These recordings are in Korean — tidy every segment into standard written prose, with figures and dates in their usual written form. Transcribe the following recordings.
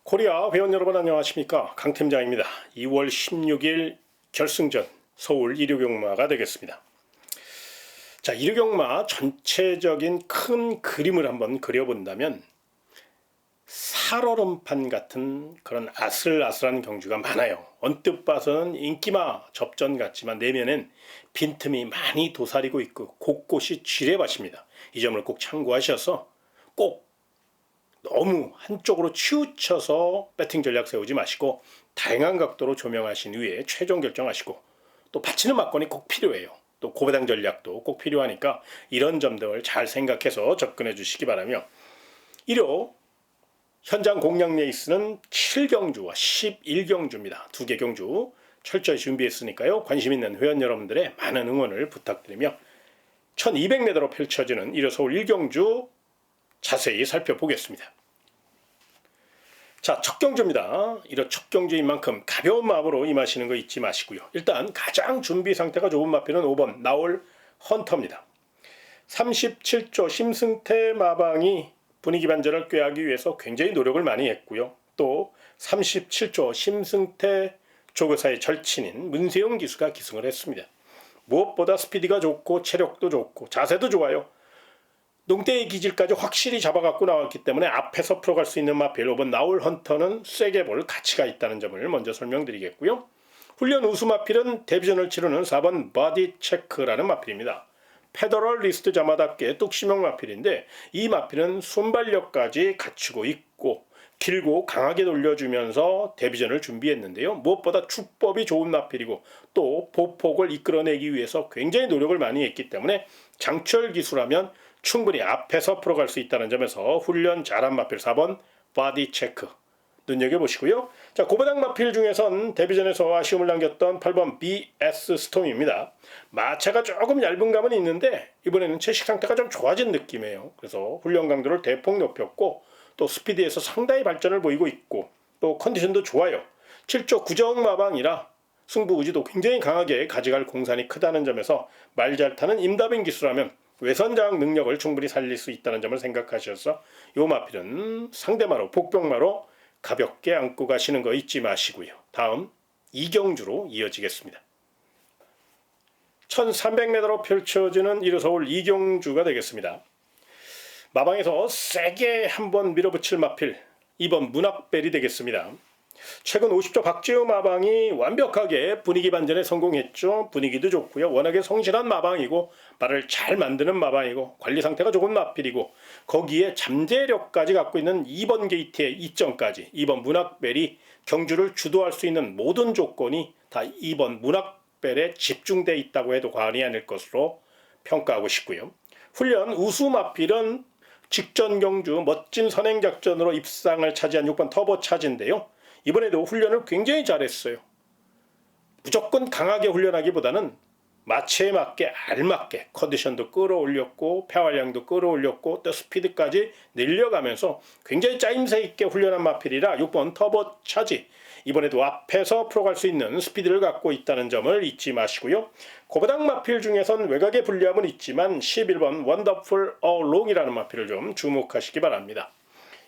코리아 회원 여러분 안녕하십니까, 강 팀장입니다. 2월 16일 결승전 서울 일요경마가 되겠습니다. 자, 일요경마 전체적인 큰 그림을 한번 그려본다면 살얼음판 같은 그런 아슬아슬한 경주가 많아요. 언뜻 봐서는 인기마 접전 같지만 내면엔 빈틈이 많이 도사리고 있고 곳곳이 지뢰밭입니다. 이 점을 꼭 참고하셔서 꼭 너무 한쪽으로 치우쳐서 배팅 전략 세우지 마시고 다양한 각도로 조명하신 후에 최종 결정하시고, 또 받치는 막건이 꼭 필요해요. 또 고배당 전략도 꼭 필요하니까 이런 점들을 잘 생각해서 접근해 주시기 바라며, 1호 현장 공략 레이스는 7경주와 11경주입니다. 두 개 경주 철저히 준비했으니까요. 관심 있는 회원 여러분들의 많은 응원을 부탁드리며 1200m로 펼쳐지는 1호 서울 1경주 자세히 살펴보겠습니다. 자, 첫 경주입니다. 이런 첫 경주인 만큼 가벼운 마음으로 임하시는 거 잊지 마시고요. 일단 가장 준비 상태가 좋은 마필은 5번 나올 헌터입니다. 37조 심승태 마방이 분위기 반전을 꾀하기 위해서 굉장히 노력을 많이 했고요. 또 37조 심승태 조교사의 절친인 문세영 기수가 기승을 했습니다. 무엇보다 스피드가 좋고 체력도 좋고 자세도 좋아요. 농대의 기질까지 확실히 잡아갖고 나왔기 때문에 앞에서 풀어갈 수 있는 마필 5번 나올 헌터는 세게 볼 가치가 있다는 점을 먼저 설명드리겠고요. 훈련 우수 마필은 데뷔전을 치르는 4번 바디 체크라는 마필입니다. 페더럴 리스트 자마답게 뚝심형 마필인데, 이 마필은 순발력까지 갖추고 있고 길고 강하게 돌려주면서 데뷔전을 준비했는데요. 무엇보다 축법이 좋은 마필이고 또 보폭을 이끌어내기 위해서 굉장히 노력을 많이 했기 때문에 장철 기수라면 충분히 앞에서 풀어갈 수 있다는 점에서 훈련 잘한 마필 4번 바디 체크 눈여겨보시고요. 자, 고배당 마필 중에선 데뷔전에서 아쉬움을 남겼던 8번 BS 스톰입니다. 마차가 조금 얇은 감은 있는데 이번에는 채식 상태가 좀 좋아진 느낌이에요. 그래서 훈련 강도를 대폭 높였고 또 스피드에서 상당히 발전을 보이고 있고 또 컨디션도 좋아요. 7조 구정 마방이라 승부 의지도 굉장히 강하게 가져갈 공산이 크다는 점에서 말 잘 타는 임다빈 기수라면 외선장 능력을 충분히 살릴 수 있다는 점을 생각하셔서 요 마필은 상대마로 복병마로 가볍게 안고 가시는 거 잊지 마시고요. 다음 2경주로 이어지겠습니다. 1300m로 펼쳐지는 1호 서울 2경주가 되겠습니다. 마방에서 세게 한번 밀어붙일 마필 2번 문학벨이 되겠습니다. 최근 50조 박지우 마방이 완벽하게 분위기 반전에 성공했죠. 분위기도 좋고요. 워낙에 성실한 마방이고 말을 잘 만드는 마방이고 관리 상태가 좋은 마필이고 거기에 잠재력까지 갖고 있는 2번 게이트의 이점까지 2번 문학벨이 경주를 주도할 수 있는 모든 조건이 다 2번 문학벨에 집중되어 있다고 해도 과언이 아닐 것으로 평가하고 싶고요. 훈련 우수 마필은 직전 경주 멋진 선행작전으로 입상을 차지한 6번 터보 차지인데요. 이번에도 훈련을 굉장히 잘했어요. 무조건 강하게 훈련하기보다는 마체에 맞게 알맞게 컨디션도 끌어올렸고 폐활량도 끌어올렸고 또 스피드까지 늘려가면서 굉장히 짜임새 있게 훈련한 마필이라 6번 터보 차지 이번에도 앞에서 풀어갈 수 있는 스피드를 갖고 있다는 점을 잊지 마시고요. 고배당 마필 중에선 외곽의 불리함은 있지만 11번 원더풀 어롱이라는 마필을 좀 주목하시기 바랍니다.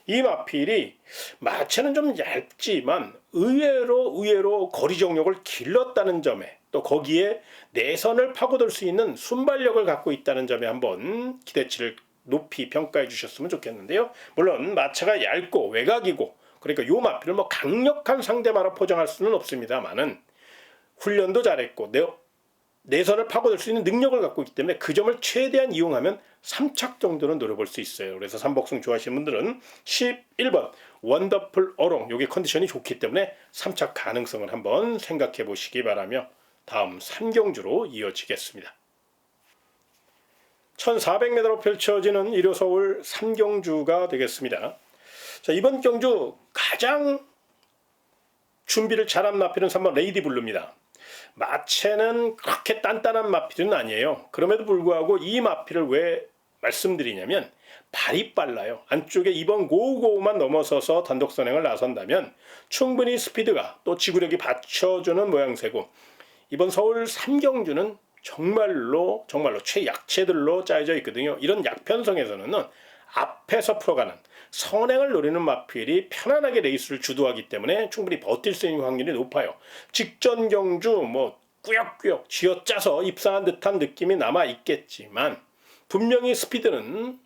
이 마필이 마체는 좀 얇지만 의외로 거리 정력을 길렀다는 점에 또 거기에 내선을 파고들 수 있는 순발력을 갖고 있다는 점에 한번 기대치를 높이 평가해 주셨으면 좋겠는데요. 물론 마체가 얇고 외곽이고 그러니까 요 마필을 뭐 강력한 상대마로 포장할 수는 없습니다만은 훈련도 잘했고 내선을 파고들 수 있는 능력을 갖고 있기 때문에 그 점을 최대한 이용하면 3착 정도는 노려볼 수 있어요. 그래서 3복승 좋아하시는 분들은 11번 원더풀 어롱 요게 컨디션이 좋기 때문에 3착 가능성을 한번 생각해 보시기 바라며 다음 3경주로 이어지겠습니다. 1400m로 펼쳐지는 1호 서울 3경주가 되겠습니다. 자, 이번 경주 가장 준비를 잘한 마필은 3번 레이디블루입니다. 마체는 그렇게 단단한 마필은 아니에요. 그럼에도 불구하고 이 마필을 왜 말씀드리냐면 발이 빨라요. 안쪽에 2번 고우고우만 넘어서서 단독 선행을 나선다면 충분히 스피드가 또 지구력이 받쳐주는 모양새고 이번 서울 3경주는 정말로 최약체들로 짜여져 있거든요. 이런 약편성에서는 앞에서 풀어가는 선행을 노리는 마필이 편안하게 레이스를 주도하기 때문에 충분히 버틸 수 있는 확률이 높아요. 직전 경주 꾸역꾸역 쥐어짜서 입상한 듯한 느낌이 남아 있겠지만 분명히 스피드는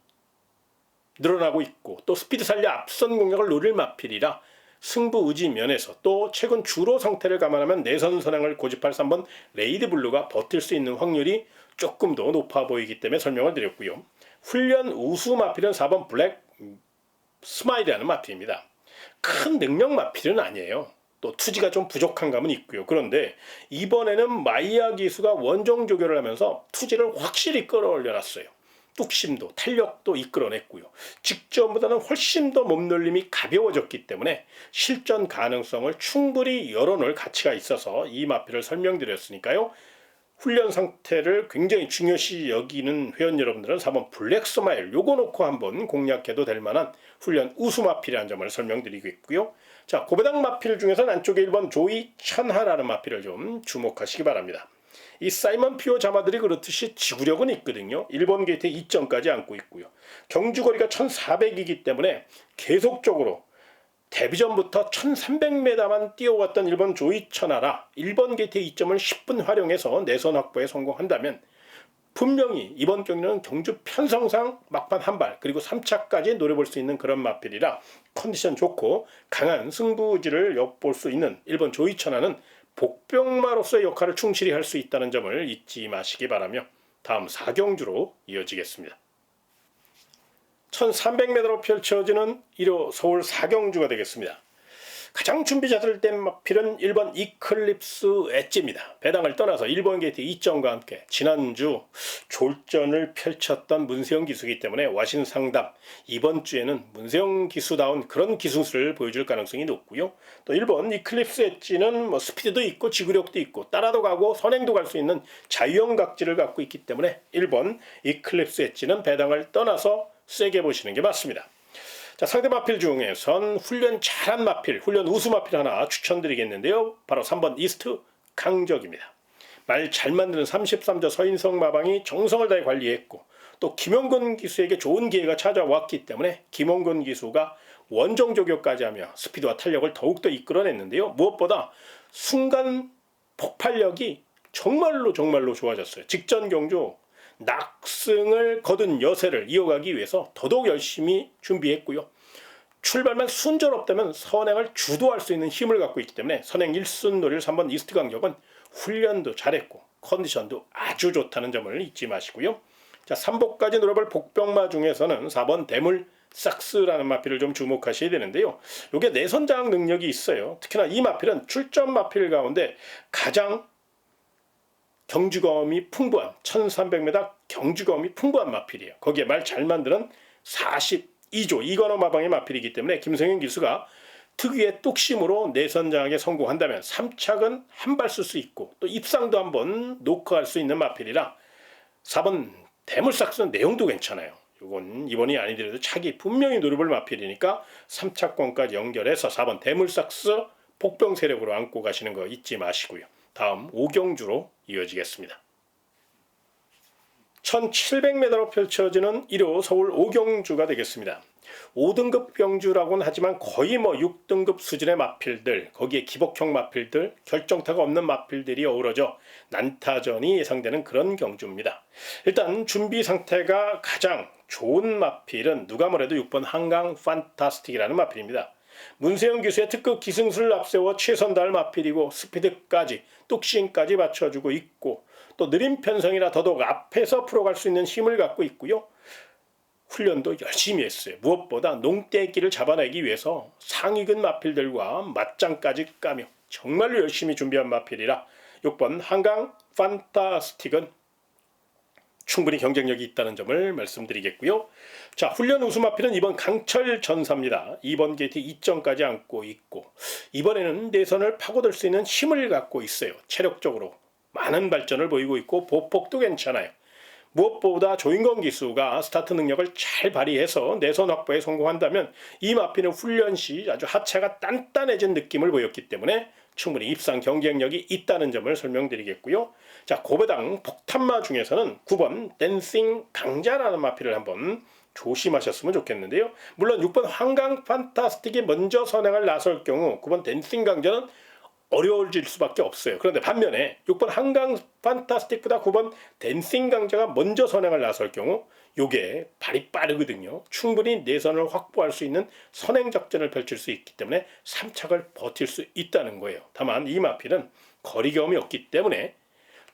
늘어나고 있고 또 스피드 살려 앞선 공략을 노릴 마필이라 승부 의지 면에서 또 최근 주로 상태를 감안하면 내선 선행을 고집할 3번 레이드블루가 버틸 수 있는 확률이 조금 더 높아 보이기 때문에 설명을 드렸고요. 훈련 우수 마필은 4번 블랙 스마일이라는 마필입니다. 큰 능력 마필은 아니에요. 또 투지가 좀 부족한 감은 있고요. 그런데 이번에는 마이야 기수가 원정 조교를 하면서 투지를 확실히 끌어올려놨어요. 뚝심도 탄력도 이끌어냈고요. 직전보다는 훨씬 더 몸놀림이 가벼워졌기 때문에 실전 가능성을 충분히 열어놓을 가치가 있어서 이 마필을 설명드렸으니까요. 훈련 상태를 굉장히 중요시 여기는 회원 여러분들은 4번 블랙 스마일 요거 놓고 한번 공략해도 될 만한 훈련 우수 마필이라는 점을 설명드리고 있고요. 자, 고배당 마필 중에서는 안쪽에 1번 조이 천하라는 마필을 좀 주목하시기 바랍니다. 이 사이먼 피오 자마들이 그렇듯이 지구력은 있거든요. 1번 게이트에 2점까지 안고 있고요. 경주거리가 1400이기 때문에 계속적으로 데뷔 전부터 1300m만 뛰어왔던 1번 조이 천하라 1번 게이트의 2점을 10분 활용해서 내선 확보에 성공한다면 분명히 이번 경기는 경주 편성상 막판 한발 그리고 3차까지 노려볼 수 있는 그런 마필이라 컨디션 좋고 강한 승부지를 엿볼 수 있는 1번 조이 천하는 복병마로서의 역할을 충실히 할 수 있다는 점을 잊지 마시기 바라며 다음 4경주로 이어지겠습니다. 1300m로 펼쳐지는 1호 서울 4경주가 되겠습니다. 가장 준비 자세를 뗀 마필은 1번 이클립스 엣지입니다. 배당을 떠나서 1번 게이트 2점과 함께 지난주 졸전을 펼쳤던 문세영 기수이기 때문에 와신상담 이번 주에는 문세영 기수다운 그런 기술을 보여줄 가능성이 높고요. 또 1번 이클립스 엣지는 스피드도 있고 지구력도 있고 따라도 가고 선행도 갈 수 있는 자유형 각지를 갖고 있기 때문에 1번 이클립스 엣지는 배당을 떠나서 세게 보시는 게 맞습니다. 자, 상대 마필 중에선 훈련 잘한 마필, 훈련 우수 마필 하나 추천드리겠는데요. 바로 3번 이스트 강적입니다. 말 잘 만드는 33조 서인성 마방이 정성을 다해 관리했고 또 김원근 기수에게 좋은 기회가 찾아왔기 때문에 김원근 기수가 원정 조교까지 하며 스피드와 탄력을 더욱더 이끌어냈는데요. 무엇보다 순간 폭발력이 정말로 좋아졌어요. 직전 경주 낙승을 거둔 여세를 이어가기 위해서 더더욱 열심히 준비했고요. 출발만 순조롭다면 선행을 주도할 수 있는 힘을 갖고 있기 때문에 선행 1순 노릴 3번 이스트 강력은 훈련도 잘했고 컨디션도 아주 좋다는 점을 잊지 마시고요. 자, 3복까지 노려볼 복병마 중에서는 4번 대물 삭스라는 마필을 좀 주목하셔야 되는데요. 이게 내선 장악 능력이 있어요. 특히나 이 마필은 출전 마필 가운데 가장 경주검이 풍부한 1300m 경주검이 풍부한 마필이에요. 거기에 말 잘 만드는 42조 이건호 마방의 마필이기 때문에 김성현 기수가 특유의 뚝심으로 내선 장악에 성공한다면 3착은 한 발 쓸 수 있고 또 입상도 한번 노크할 수 있는 마필이라 4번 대물삭스는 내용도 괜찮아요. 이건 이번이 아니더라도 차기 분명히 노려볼 마필이니까 3차권까지 연결해서 4번 대물삭스 복병 세력으로 안고 가시는 거 잊지 마시고요. 다음 5경주로 이어지겠습니다. 1700m로 펼쳐지는 1호 서울 5경주가 되겠습니다. 5등급 경주라고는 하지만 거의 6등급 수준의 마필들, 거기에 기복형 마필들, 결정타가 없는 마필들이 어우러져 난타전이 예상되는 그런 경주입니다. 일단 준비 상태가 가장 좋은 마필은 누가 뭐래도 6번 한강 판타스틱이라는 마필입니다. 문세영 기수의 특급 기승술을 앞세워 최선 다할 마필이고 스피드까지 뚝심까지 맞춰주고 있고 또 느린 편성이라 더더욱 앞에서 풀어갈 수 있는 힘을 갖고 있고요. 훈련도 열심히 했어요. 무엇보다 농떼기를 잡아내기 위해서 상위근 마필들과 맞짱까지 까며 정말로 열심히 준비한 마필이라 6번 한강 판타스틱은 충분히 경쟁력이 있다는 점을 말씀드리겠고요. 자, 훈련 우수 마필은 이번 강철 전사입니다. 2번 게이트 2점까지 안고 있고 이번에는 내선을 파고들 수 있는 힘을 갖고 있어요. 체력적으로 많은 발전을 보이고 있고 보폭도 괜찮아요. 무엇보다 조인건 기수가 스타트 능력을 잘 발휘해서 내선 확보에 성공한다면 이 마필은 훈련 시 아주 하체가 단단해진 느낌을 보였기 때문에 충분히 입상 경쟁력이 있다는 점을 설명드리겠고요. 자, 고배당 폭탄마 중에서는 9번 댄싱 강자라는 마필을 한번 조심하셨으면 좋겠는데요. 물론 6번 한강 판타스틱이 먼저 선행을 나설 경우 9번 댄싱 강자는 어려워질 수밖에 없어요. 그런데 반면에 6번 한강 판타스틱보다 9번 댄싱 강자가 먼저 선행을 나설 경우 요게 발이 빠르거든요. 충분히 내선을 확보할 수 있는 선행 작전을 펼칠 수 있기 때문에 3착을 버틸 수 있다는 거예요. 다만 이 마필은 거리 경험이 없기 때문에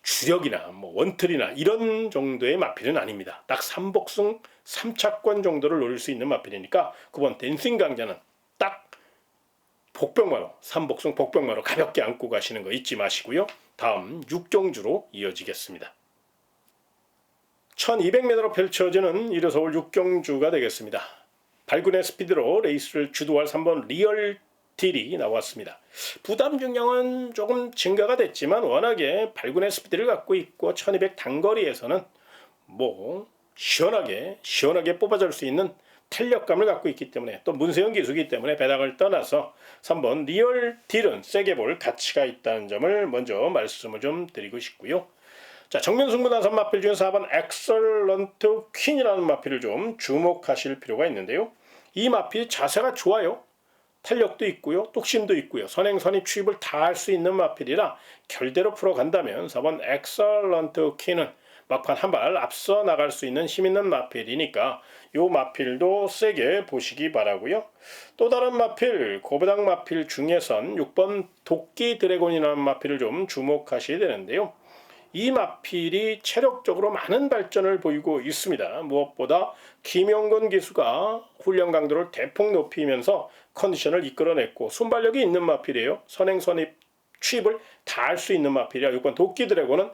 주력이나 원틀이나 이런 정도의 마필은 아닙니다. 딱 3복승 3착권 정도를 노릴 수 있는 마필이니까 9번 댄싱 강자는 딱 복병마로 3복승 복병마로 가볍게 안고 가시는 거 잊지 마시고요. 다음 6경주로 이어지겠습니다. 1200m로 펼쳐지는 1호 서울 6경주가 되겠습니다. 발군의 스피드로 레이스를 주도할 3번 리얼 딜이 나왔습니다. 부담 중량은 조금 증가가 됐지만 워낙에 발군의 스피드를 갖고 있고 1200 단거리에서는 시원하게 뽑아줄 수 있는 탄력감을 갖고 있기 때문에 또 문세영 기수이기 때문에 배당을 떠나서 3번 리얼 딜은 세게 볼 가치가 있다는 점을 먼저 말씀을 좀 드리고 싶고요. 자, 정면 승부 나선 마필 중에 4번 엑설런트 퀸이라는 마필을 좀 주목하실 필요가 있는데요. 이 마필 자세가 좋아요. 탄력도 있고요. 뚝심도 있고요. 선행 선입 추입을 다 할 수 있는 마필이라 결대로 풀어간다면 4번 엑설런트 퀸은 막판 한 발 앞서 나갈 수 있는 힘있는 마필이니까 요 마필도 세게 보시기 바라고요. 또 다른 마필, 고배당 마필 중에선 6번 도끼 드래곤이라는 마필을 좀 주목하셔야 되는데요. 이 마필이 체력적으로 많은 발전을 보이고 있습니다. 무엇보다 김영건 기수가 훈련 강도를 대폭 높이면서 컨디션을 이끌어냈고 순발력이 있는 마필이에요. 선행 선입 취입을 다 할 수 있는 마필이야. 6번 도끼 드래곤은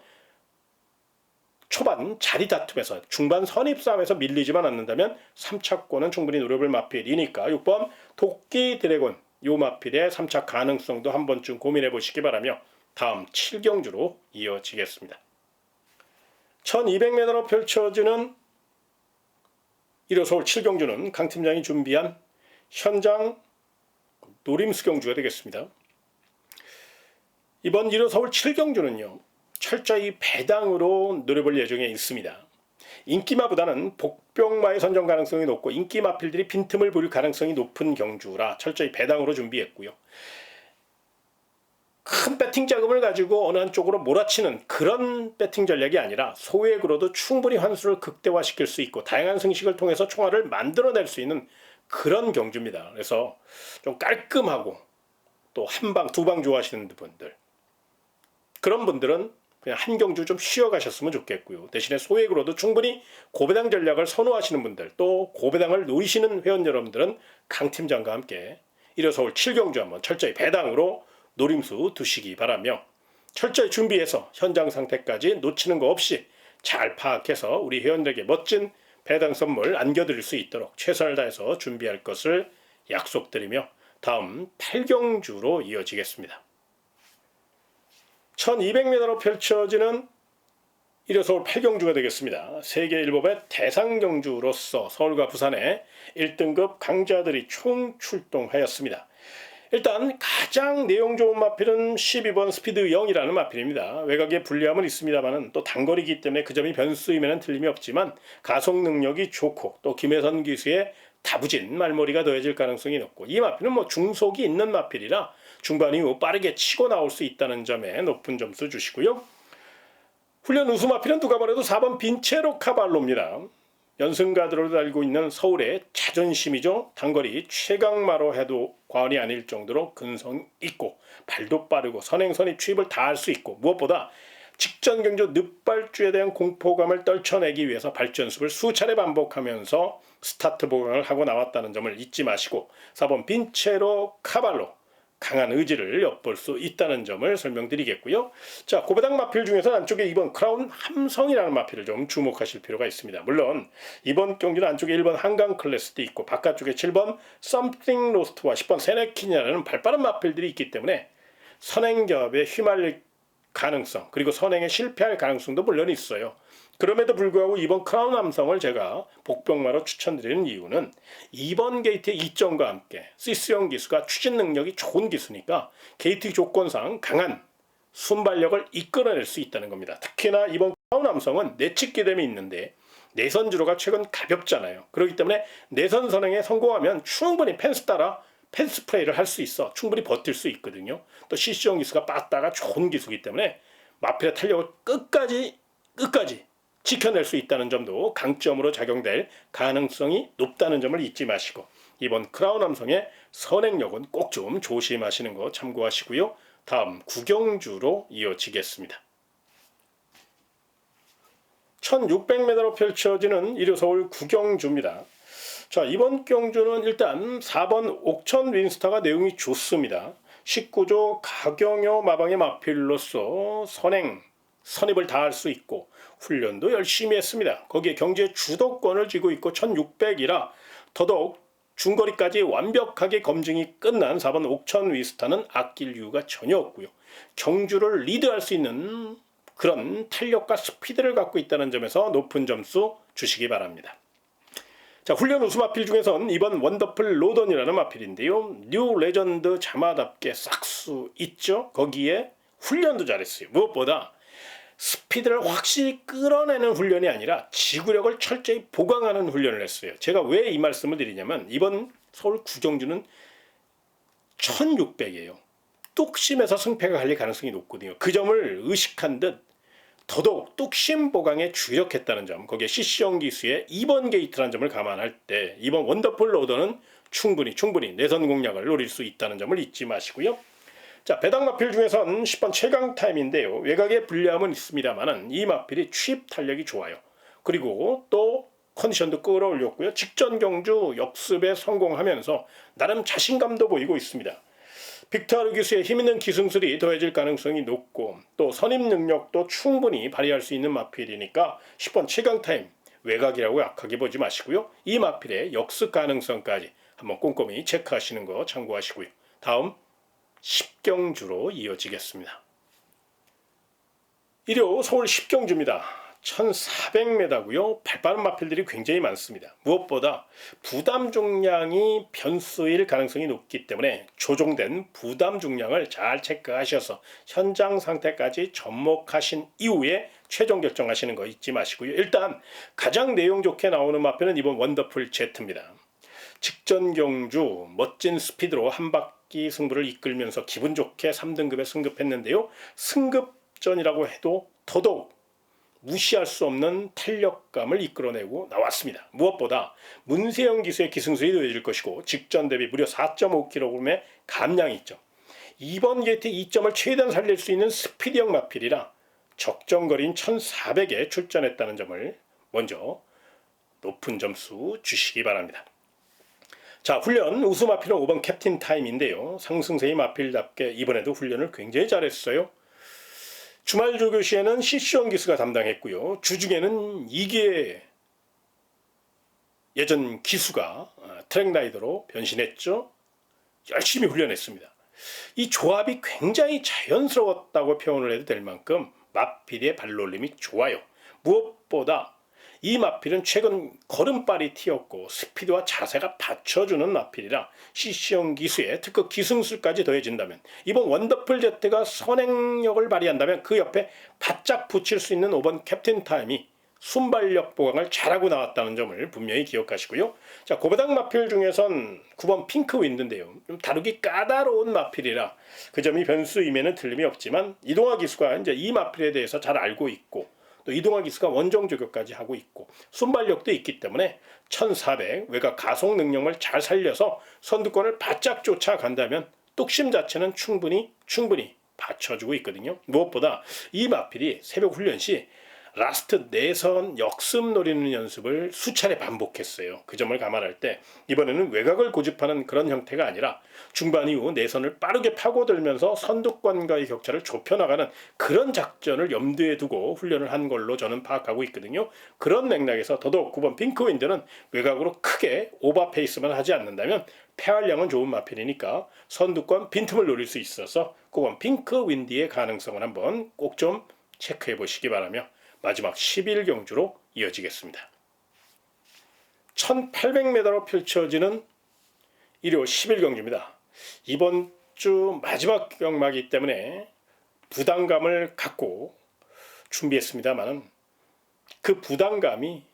초반 자리 다툼에서 중반 선입 싸움에서 밀리지만 않는다면 3착권은 충분히 노려볼 마필이니까 6번 도끼 드래곤 요 마필의 3착 가능성도 한 번쯤 고민해 보시기 바라며 다음 7경주로 이어지겠습니다. 1200m로 펼쳐지는 1호 서울 7경주는 강 팀장이 준비한 현장 노림수 경주가 되겠습니다. 이번 1호 서울 7경주는요. 철저히 배당으로 노려볼 예정에 있습니다. 인기마보다는 복병마의 선정 가능성이 높고 인기마필들이 빈틈을 부릴 가능성이 높은 경주라 철저히 배당으로 준비했고요. 큰 배팅 자금을 가지고 어느 한쪽으로 몰아치는 그런 배팅 전략이 아니라 소액으로도 충분히 환수를 극대화시킬 수 있고 다양한 승식을 통해서 총알을 만들어낼 수 있는 그런 경주입니다. 그래서 좀 깔끔하고 또 한 방, 두 방 좋아하시는 분들 그런 분들은 그냥 한 경주 좀 쉬어가셨으면 좋겠고요. 대신에 소액으로도 충분히 고배당 전략을 선호하시는 분들 또 고배당을 노리시는 회원 여러분들은 강 팀장과 함께 1호 서울 7경주 한번 철저히 배당으로 노림수 두시기 바라며 철저히 준비해서 현장 상태까지 놓치는 거 없이 잘 파악해서 우리 회원들에게 멋진 배당 선물 안겨드릴 수 있도록 최선을 다해서 준비할 것을 약속드리며 다음 8경주로 이어지겠습니다. 1200m로 펼쳐지는 1호 서울 8경주가 되겠습니다. 세계일법의 대상경주로서 서울과 부산에 1등급 강자들이 총출동하였습니다. 일단 가장 내용 좋은 마필은 12번 스피드 0이라는 마필입니다. 외곽에 불리함은 있습니다만 또 단거리이기 때문에 그 점이 변수임에는 틀림이 없지만 가속 능력이 좋고 또 김혜선 기수의 다부진 말머리가 더해질 가능성이 높고 이 마필은 중속이 있는 마필이라 중반 이후 빠르게 치고 나올 수 있다는 점에 높은 점수 주시고요. 훈련 우수 마필은 누가 뭐래도 4번 빈체로 카발로입니다. 연승가들로 달고 있는 서울의 자존심이죠. 단거리 최강마로 해도 과언이 아닐 정도로 근성 있고 발도 빠르고 선행선입 취입을 다 할 수 있고 무엇보다 직전 경주 늪발주에 대한 공포감을 떨쳐내기 위해서 발전습을 수차례 반복하면서 스타트 보강을 하고 나왔다는 점을 잊지 마시고 4번 빈체로 카발로 강한 의지를 엿볼 수 있다는 점을 설명드리겠고요. 자, 고배당 마필 중에서 안쪽에 2번 크라운 함성이라는 마필을 좀 주목하실 필요가 있습니다. 물론 이번 경기는 안쪽에 1번 한강 클래스도 있고 바깥쪽에 7번 썸띵 로스트와 10번 세네킨이라는 발빠른 마필들이 있기 때문에 선행겹에 휘말릴 가능성 그리고 선행에 실패할 가능성도 물론 있어요. 그럼에도 불구하고 이번 크라운 함성을 제가 복병마로 추천드리는 이유는 2번 게이트의 이점과 함께 시스형 기수가 추진 능력이 좋은 기수니까 게이트 조건상 강한 순발력을 이끌어낼 수 있다는 겁니다. 특히나 이번 크라운 함성은 내측 기댐이 있는데 내선 주로가 최근 가볍잖아요. 그렇기 때문에 내선 선행에 성공하면 충분히 펜스 따라 펜스 프레이를 할 수 있어 충분히 버틸 수 있거든요. 또 시스형 기수가 빠따가 좋은 기수이기 때문에 마필의 탄력을 끝까지 지켜낼 수 있다는 점도 강점으로 작용될 가능성이 높다는 점을 잊지 마시고 이번 크라운 함성의 선행력은 꼭 좀 조심하시는 거 참고하시고요. 다음 구경주로 이어지겠습니다. 1600m로 펼쳐지는 일요서울 구경주입니다. 자, 이번 경주는 일단 4번 옥천 윈스타가 내용이 좋습니다. 19조 가경효 마방의 마필로서 선입을 다할 수 있고 훈련도 열심히 했습니다. 거기에 경주의 주도권을 쥐고 있고 1600이라 더더욱 중거리까지 완벽하게 검증이 끝난 4번 옥천 윈스타는 아낄 이유가 전혀 없고요. 경주를 리드할 수 있는 그런 탄력과 스피드를 갖고 있다는 점에서 높은 점수 주시기 바랍니다. 자, 훈련 우수 마필 중에선 이번 원더풀 로던이라는 마필인데요. 뉴 레전드 자마답게 싹수 있죠. 거기에 훈련도 잘했어요. 무엇보다 스피드를 확실히 끌어내는 훈련이 아니라 지구력을 철저히 보강하는 훈련을 했어요. 제가 왜 이 말씀을 드리냐면 이번 서울 구경주는 1600이에요. 뚝심에서 승패가 갈릴 가능성이 높거든요. 그 점을 의식한 듯 더더욱 뚝심 보강에 주력했다는 점, 거기에 CC형 기수의 2번 게이트라는 점을 감안할 때 이번 원더풀 로더는 충분히 내선 공략을 노릴 수 있다는 점을 잊지 마시고요. 자, 배당 마필 중에선 10번 최강 타임인데요. 외곽에 불리함은 있습니다만은 이 마필이 취입 탄력이 좋아요. 그리고 또 컨디션도 끌어올렸고요. 직전 경주 역습에 성공하면서 나름 자신감도 보이고 있습니다. 빅타르 기수의 힘있는 기승술이 더해질 가능성이 높고 또 선임 능력도 충분히 발휘할 수 있는 마필이니까 10번 최강 타임 외곽이라고 약하게 보지 마시고요. 이 마필의 역습 가능성까지 한번 꼼꼼히 체크하시는 거 참고하시고요. 다음 10경주로 이어지겠습니다. 일요 서울 10경주입니다. 1400m고요. 발빠른 마필들이 굉장히 많습니다. 무엇보다 부담 중량이 변수일 가능성이 높기 때문에 조정된 부담 중량을 잘 체크하셔서 현장 상태까지 접목하신 이후에 최종 결정하시는 거 잊지 마시고요. 일단 가장 내용 좋게 나오는 마필은 이번 원더풀 제트입니다. 직전 경주 멋진 스피드로 한 바퀴 승부를 이끌면서 기분 좋게 3등급에 승급했는데요. 승급전이라고 해도 더더욱 무시할 수 없는 탄력감을 이끌어내고 나왔습니다. 무엇보다 문세영 기수의 기승술이 더해질 것이고 직전 대비 무려 4.5kg의 감량이 있죠. 이번 게이트 2점을 최대한 살릴 수 있는 스피드형 마필이라 적정거리인 1400에 출전했다는 점을 먼저 높은 점수 주시기 바랍니다. 자, 훈련 우수 마필은 5번 캡틴 타임인데요. 상승세의 마필답게 이번에도 훈련을 굉장히 잘했어요. 주말 조교 시에는 CC형 기수가 담당했고요. 주중에는 이게 예전 기수가 트랙라이더로 변신했죠. 열심히 훈련했습니다. 이 조합이 굉장히 자연스러웠다고 표현을 해도 될 만큼 마필의 발놀림이 좋아요. 무엇보다 이 마필은 최근 걸음발이 튀었고 스피드와 자세가 받쳐주는 마필이라 CC형 기수에 특히 기승술까지 더해진다면 이번 원더풀 제트가 선행력을 발휘한다면 그 옆에 바짝 붙일 수 있는 5번 캡틴 타임이 순발력 보강을 잘하고 나왔다는 점을 분명히 기억하시고요. 자, 고배당 마필 중에선 9번 핑크 윈드인데요. 좀 다루기 까다로운 마필이라 그 점이 변수임에는 틀림이 없지만 이동화 기수가 이제 이 마필에 대해서 잘 알고 있고 또 이동화 기수가 원정 조교까지 하고 있고 순발력도 있기 때문에 1400 외곽 가속 능력을 잘 살려서 선두권을 바짝 쫓아간다면 뚝심 자체는 충분히 받쳐주고 있거든요. 무엇보다 이 마필이 새벽 훈련 시 라스트 내선 역습 노리는 연습을 수차례 반복했어요. 그 점을 감안할 때 이번에는 외곽을 고집하는 그런 형태가 아니라 중반 이후 내선을 빠르게 파고들면서 선두권과의 격차를 좁혀나가는 그런 작전을 염두에 두고 훈련을 한 걸로 저는 파악하고 있거든요. 그런 맥락에서 더더욱 9번 핑크윈드는 외곽으로 크게 오버페이스만 하지 않는다면 폐활량은 좋은 마필이니까 선두권 빈틈을 노릴 수 있어서 9번 핑크윈드의 가능성을 한번 꼭 좀 체크해 보시기 바라며 마지막 11경주로 이어지겠습니다. 1800m로 펼쳐지는 일요 11경주입니다. 이번 주 마지막 경마이기 때문에 부담감을 갖고 준비했습니다만 그 부담감이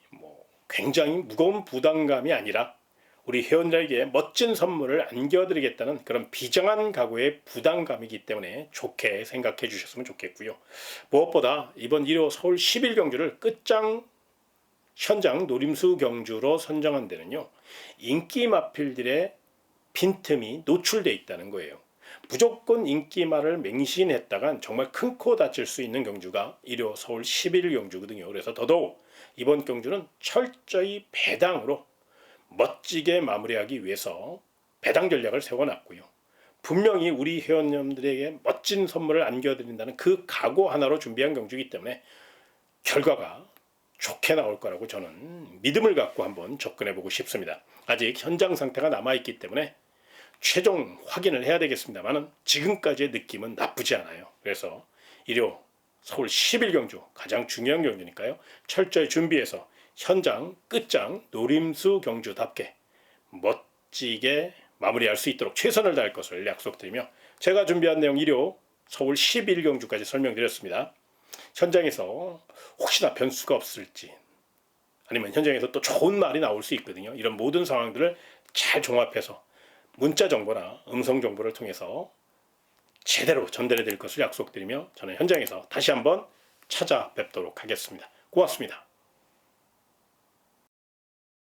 굉장히 무거운 부담감이 아니라 우리 회원들에게 멋진 선물을 안겨드리겠다는 그런 비장한 각오의 부담감이기 때문에 좋게 생각해 주셨으면 좋겠고요. 무엇보다 이번 1호 서울 11경주를 끝장 현장 노림수 경주로 선정한 데는요, 인기 마필들의 빈틈이 노출되어 있다는 거예요. 무조건 인기말을 맹신했다간 정말 큰 코 다칠 수 있는 경주가 1호 서울 11경주거든요. 그래서 더더욱 이번 경주는 철저히 배당으로 멋지게 마무리하기 위해서 배당 전략을 세워놨고요. 분명히 우리 회원님들에게 멋진 선물을 안겨드린다는 그 각오 하나로 준비한 경주이기 때문에 결과가 좋게 나올 거라고 저는 믿음을 갖고 한번 접근해보고 싶습니다. 아직 현장 상태가 남아있기 때문에 최종 확인을 해야 되겠습니다만 지금까지의 느낌은 나쁘지 않아요. 그래서 일요 서울 11경주 가장 중요한 경주니까요. 철저히 준비해서 현장 끝장 노림수 경주답게 멋지게 마무리할 수 있도록 최선을 다할 것을 약속드리며 제가 준비한 내용 일요 서울 11경주까지 설명드렸습니다. 현장에서 혹시나 변수가 없을지 아니면 현장에서 또 좋은 말이 나올 수 있거든요. 이런 모든 상황들을 잘 종합해서 문자 정보나 음성 정보를 통해서 제대로 전달해 드릴 것을 약속드리며 저는 현장에서 다시 한번 찾아뵙도록 하겠습니다. 고맙습니다.